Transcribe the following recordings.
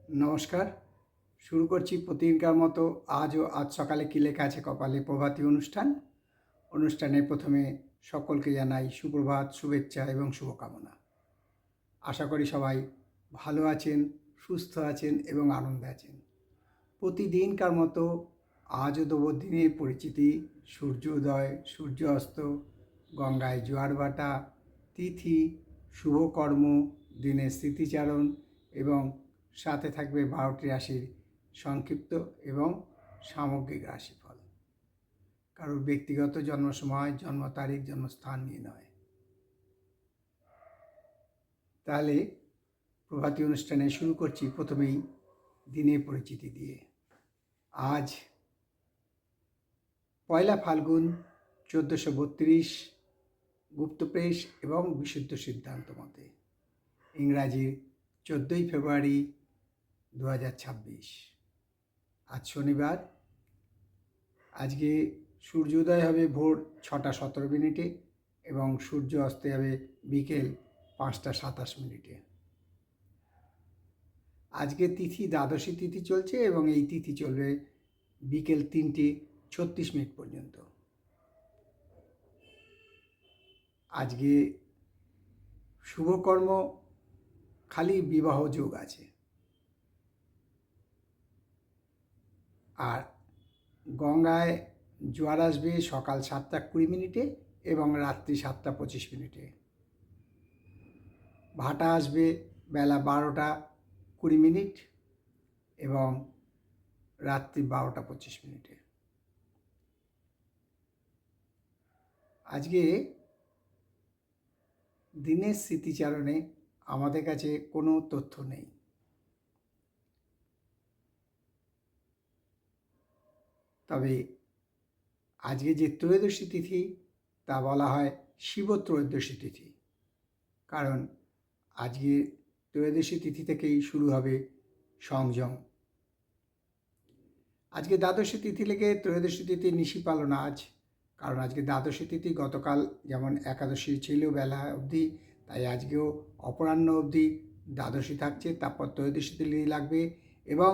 নমস্কার। শুরু করছি প্রতিদিনকার মতো আজ সকালে কী লেখা আছে কপালে প্রভাতী অনুষ্ঠানে প্রথমে সকলকে জানাই সুপ্রভাত, শুভেচ্ছা এবং শুভকামনা। আশা করি সবাই ভালো আছেন, সুস্থ আছেন এবং আনন্দে আছেন। প্রতিদিনকার মতো আজও দেব দিনের পরিচিতি, সূর্যোদয়, সূর্য অস্ত, গঙ্গায় জোয়ার ভাটা, তিথি, শুভকর্ম, দিনের স্মৃতিচারণ এবং সাথে থাকবে 12টি রাশির সংক্ষিপ্ত এবং সামগ্রিক রাশিফল। কারোর ব্যক্তিগত জন্ম সময়, জন্ম তারিখ, জন্মস্থান নিয়ে নয়। তাহলে প্রভাতী অনুষ্ঠানে শুরু করছি প্রথমেই দিনের পরিচিতি দিয়ে। আজ পয়লা ফাল্গুন 1432 গুপ্তপ্রেস এবং বিশুদ্ধ সিদ্ধান্ত মতে, ইংরাজি 14ই ফেব্রুয়ারি 2026। আজ শনিবার। আজকে সূর্যোদয় হবে ভোর 6টা 17 এবং সূর্য অস্ত যাবে বিকেল 5টা 27। আজকে তিথি দ্বাদশী তিথি চলছে এবং এই তিথি চলবে বিকেল 3টে 36 পর্যন্ত। আজকে শুভকর্ম খালি বিবাহ যোগ আছে। আর গঙ্গায় জোয়ার আসবে সকাল 7টা 20 এবং রাত্রি 7টা 25। ভাটা আসবে বেলা 12টা 20 এবং রাত্রি 12টা 25। আজকে দিনের স্মৃতিচারণে আমাদের কাছে কোনো তথ্য নেই। তবে আজকে যে ত্রয়োদশী তিথি তা বলা হয় শিব ত্রয়োদশী তিথি, কারণ আজকে ত্রয়োদশী তিথি থেকেই শুরু হবে সংযম। আজকে দ্বাদশী তিথি লেগে ত্রয়োদশী তিথি নিশি পালন আজ, কারণ আজকে দ্বাদশী তিথি গতকাল যেমন একাদশী ছিল বেলা অবধি, তাই আজকেও অপরাহ্ন অবধি দ্বাদশী থাকছে, তারপর ত্রয়োদশী তিথি লাগবে এবং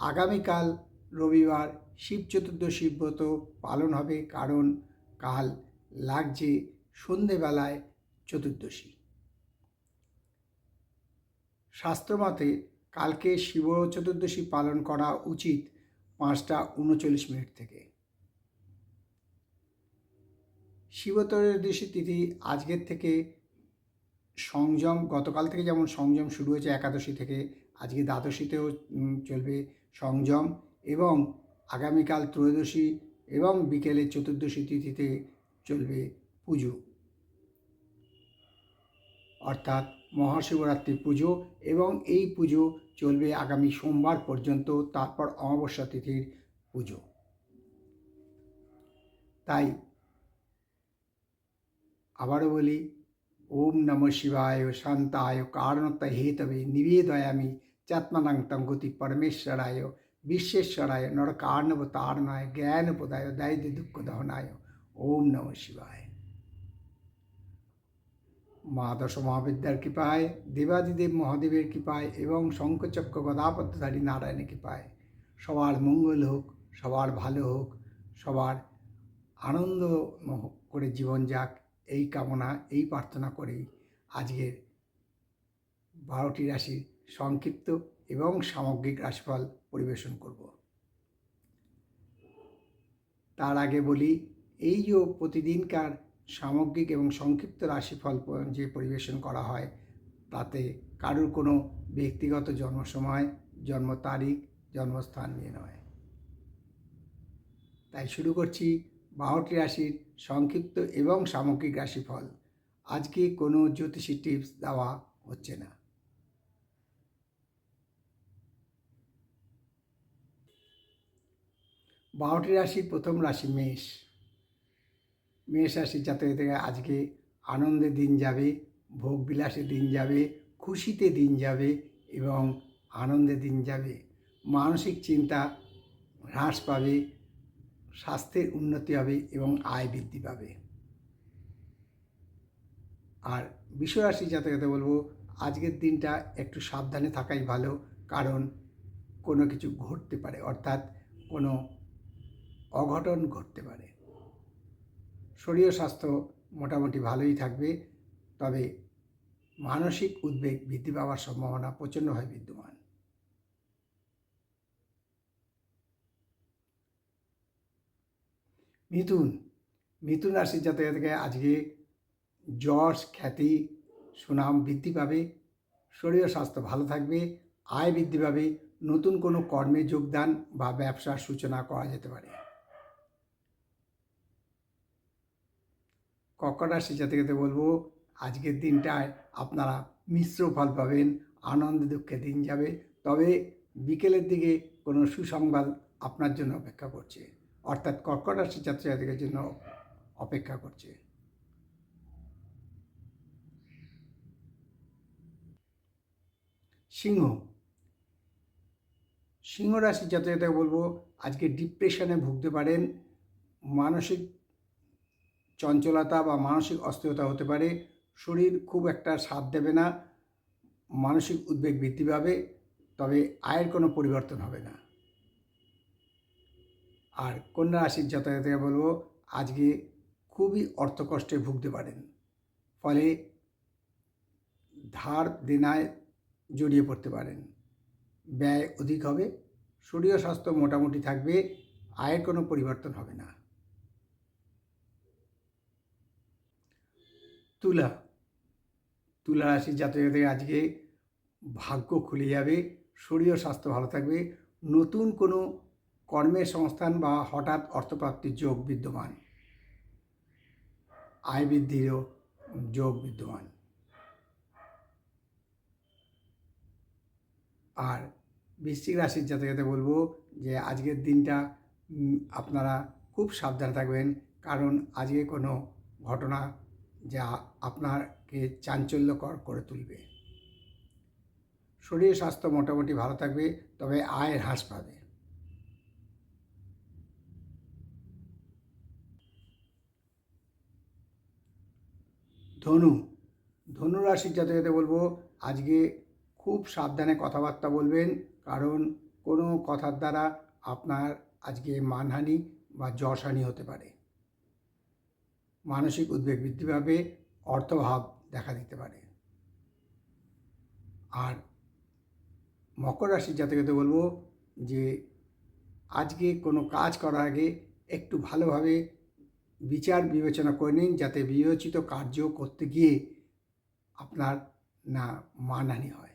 আগামীকাল রবিবার শিব চতুর্দশী ব্রত পালন হবে, কারণ কাল লাগছে সন্ধেবেলায় চতুর্দশী। শাস্ত্রমতে কালকে শিব চতুর্দশী পালন করা উচিত 5টা 39 থেকে। শিব ত্রয়োদশী তিথি আজকের থেকে সংযম, গতকাল থেকে যেমন সংযম শুরু হয়েছে একাদশী থেকে, আজকে দ্বাদশীতেও চলবে সংযম এবং আগামীকাল ত্রয়োদশী এবং বিকেলে চতুর্দশী তিথিতে চলবে পুজো, অর্থাৎ মহাশিবরাত্রি পুজো, এবং এই পুজো চলবে আগামী সোমবার পর্যন্ত, তারপর অমাবস্যা তিথির পুজো। তাই আবারও বলি, ওম নমঃ শিবায় শান্তায় কারণত হেতবে নিবেদয়ামি চাত্মানাং তঙ্গতি পরমেশ্বরায় বিশ্বেশ্বরায় নরকার্ণবতারণায় জ্ঞানপ্রদায় দায়িত্ব দুঃখ দহনায়। ওম নমঃ শিবায়। মা দশ মহাবিদ্যার কৃপায়, দেবাদিদেব মহাদেবের কৃপায় এবং শঙ্খচক্র গদাপদ্মধারী নারায়ণের কৃপায় সবার মঙ্গল হোক, সবার ভালো হোক, সবার আনন্দ করে জীবন যাক, এই কামনা, এই প্রার্থনা করেই আজকের 12টি রাশির সংক্ষিপ্ত এবং সামগ্রিক রাশিফল পরিবেশন করব। তার আগে বলি, এই যে প্রতিদিনকার সামগ্রিক এবং সংক্ষিপ্ত রাশিফল যে পরিবেশন করা হয়, তাতে কারোর কোনো ব্যক্তিগত জন্ম সময়, জন্ম তারিখ, জন্মস্থান নিয়ে নয়। তাই শুরু করছি 12টি রাশির সংক্ষিপ্ত এবং সামগ্রিক রাশিফল। আজকে কোনো জ্যোতিষী টিপস দেওয়া হচ্ছে না। বারোটি রাশির প্রথম রাশি মেষ। মেষ রাশির জাতকদের আজকে আনন্দের দিন যাবে, ভোগ বিলাসের দিন যাবে, খুশিতে দিন যাবে এবং আনন্দের দিন যাবে। মানসিক চিন্তা হ্রাস পাবে, স্বাস্থ্যের উন্নতি হবে এবং আয় বৃদ্ধি পাবে। আর বৃষ রাশির জাতকদের বলবো, আজকের দিনটা একটু সাবধানে থাকাই ভালো, কারণ কোনো কিছু ঘটতে পারে, অর্থাৎ কোনো অঘটন ঘটতে পারে। শরীর স্বাস্থ্য মোটামুটি ভালোই থাকবে, তবে মানসিক উদ্বেগ বৃদ্ধি পাওয়ার সম্ভাবনা প্রচণ্ডভাবে বিদ্যমান। মিথুন রাশির জাতকদেরকে আজকে যশ, খ্যাতি, সুনাম বৃদ্ধি পাবে, শরীর স্বাস্থ্য ভালো থাকবে, আয় বৃদ্ধি পাবে, নতুন কোনো কর্মে যোগদান বা ব্যবসার সূচনা করা যেতে পারে। কর্কট রাশির জাতকদের বলবো, আজকের দিনটায় আপনারা মিশ্র ফল পাবেন, আনন্দে দুঃখে দিন যাবে, তবে বিকেলের দিকে কোনো সুসংবাদ আপনার জন্য অপেক্ষা করছে, অর্থাৎ কর্কট রাশির জাতকদের জন্য অপেক্ষা করছে। সিংহ রাশির জাতকদের বলবো, আজকে ডিপ্রেশনে ভুগতে পারেন, মানসিক চঞ্চলতা বা মানসিক অস্থিরতা হতে পারে, শরীর খুব একটা সাথ দেবে না, মানসিক উদ্বেগ বৃদ্ধি পাবে, তবে আয়ের কোনো পরিবর্তন হবে না। আর কন্যা রাশির জাতকদের বলবো, আজকে খুবই অর্থকষ্টে ভুগতে পারেন, ফলে ধার দেনায় জড়িয়ে পড়তে পারেন, ব্যয় অধিক হবে, শরীর স্বাস্থ্য মোটামুটি থাকবে, আয়ের কোনো পরিবর্তন হবে না। তুলা রাশির জাতকদের আজকে ভাগ্য খুলে যাবে, শরীর স্বাস্থ্য ভালো থাকবে, নতুন কোনো কর্মের সংস্থান বা হঠাৎ অর্থপ্রাপ্তির যোগ বিদ্যমান, আয় বৃদ্ধিরও যোগ বিদ্যমান। আর বৃশ্চিক রাশির জাতকদের বলবো যে আজকের দিনটা আপনারা খুব সাবধানে থাকবেন, কারণ আজকে কোনো ঘটনা যা আপনাকে চাঞ্চল্যকর করে তুলবে। শরীর স্বাস্থ্য মোটামুটি ভালো থাকবে, তবে আয় হ্রাস পাবে। ধনু রাশির জাতকদের বলবো, আজকে খুব সাবধানে কথাবার্তা বলবেন, কারণ কোনো কথার দ্বারা আপনার আজকে মানহানি বা যশহানি হতে পারে, মানসিক উদ্বেগ বৃদ্ধি পাবে, অর্থভাব দেখা দিতে পারে। আর মকর রাশির জাতকদের বলবো যে আজকে কোনো কাজ করার আগে একটু ভালোভাবে বিচার বিবেচনা করে নিন, যাতে বিবেচিত কার্য করতে গিয়ে আপনার না মানহানি হয়।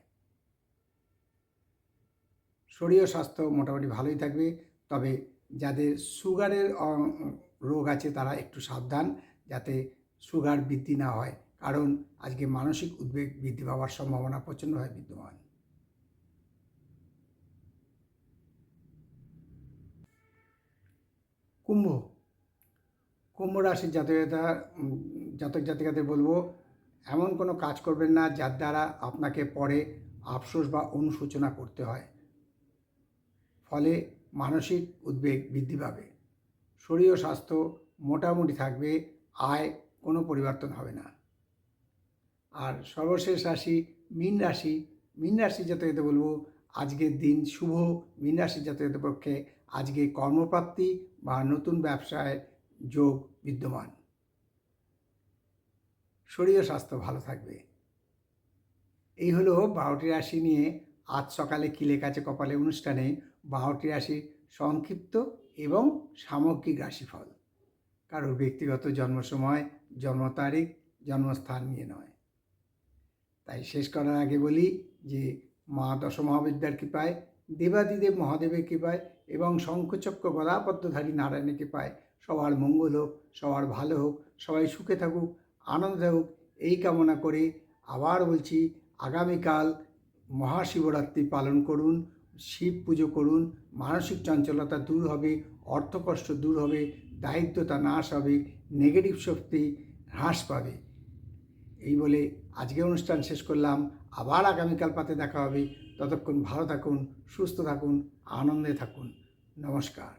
শরীর স্বাস্থ্য মোটামুটি ভালোই থাকবে, তবে যাদের সুগারের রোগ আছে তারা একটু সাবধান, যাতে সুগার বৃদ্ধি না হয়, কারণ আজকে মানসিক উদ্বেগ বৃদ্ধি পাওয়ার সম্ভাবনা প্রচণ্ডভাবে বিদ্যমান। কুম্ভ রাশির জাতক জাতিকাদের বলবো, এমন কোনো কাজ করবেন না যার দ্বারা আপনাকে পরে আফসোস বা অনুশোচনা করতে হয়, ফলে মানসিক উদ্বেগ বৃদ্ধি পাবে, শরীর স্বাস্থ্য মোটামুটি থাকবে, আয় কোনো পরিবর্তন হবে না। আর সর্বশেষ রাশি মীন রাশি জাতকদের বলবো, আজকের দিন শুভ। মীন রাশি জাতকদের পক্ষে আজকে কর্মপ্রাপ্তি বা নতুন ব্যবসায় যোগ বিদ্যমান, শরীর স্বাস্থ্য ভালো থাকবে। এই হলো 12টি রাশি নিয়ে আজ সকালে কি লেখা আছে কপালে অনুষ্ঠানে 12টি রাশি সংক্ষিপ্ত এবং সামগ্রিক রাশিফল, কারোর ব্যক্তিগত জন্ম সময়, জন্ম তারিখ, জন্মস্থান নিয়ে নয়। তাই শেষ করার আগে বলি যে মা দশমহাবিদ্যার কৃপায়, দেবাদিদেব মহাদেবের কৃপায় এবং শঙ্খচক্র গদাপদ্মধারী নারায়ণের কৃপায় সবার মঙ্গল হোক, সবার ভালো হোক, সবাই সুখে থাকুক, আনন্দে থাকুক, এই কামনা করে আবার বলছি, আগামীকাল মহাশিবরাত্রি পালন করুন, শিব পুজো করুন, মানসিক চঞ্চলতা দূর হবে, অর্থকষ্ট দূর হবে, দারিদ্রতা নাশ হবে, নেগেটিভ শক্তি হ্রাস পাবে। এই বলে আজকের অনুষ্ঠান শেষ করলাম, আবার আগামীকাল পাতে দেখা হবে। ততক্ষণ ভালো থাকুন, সুস্থ থাকুন, আনন্দে থাকুন। নমস্কার।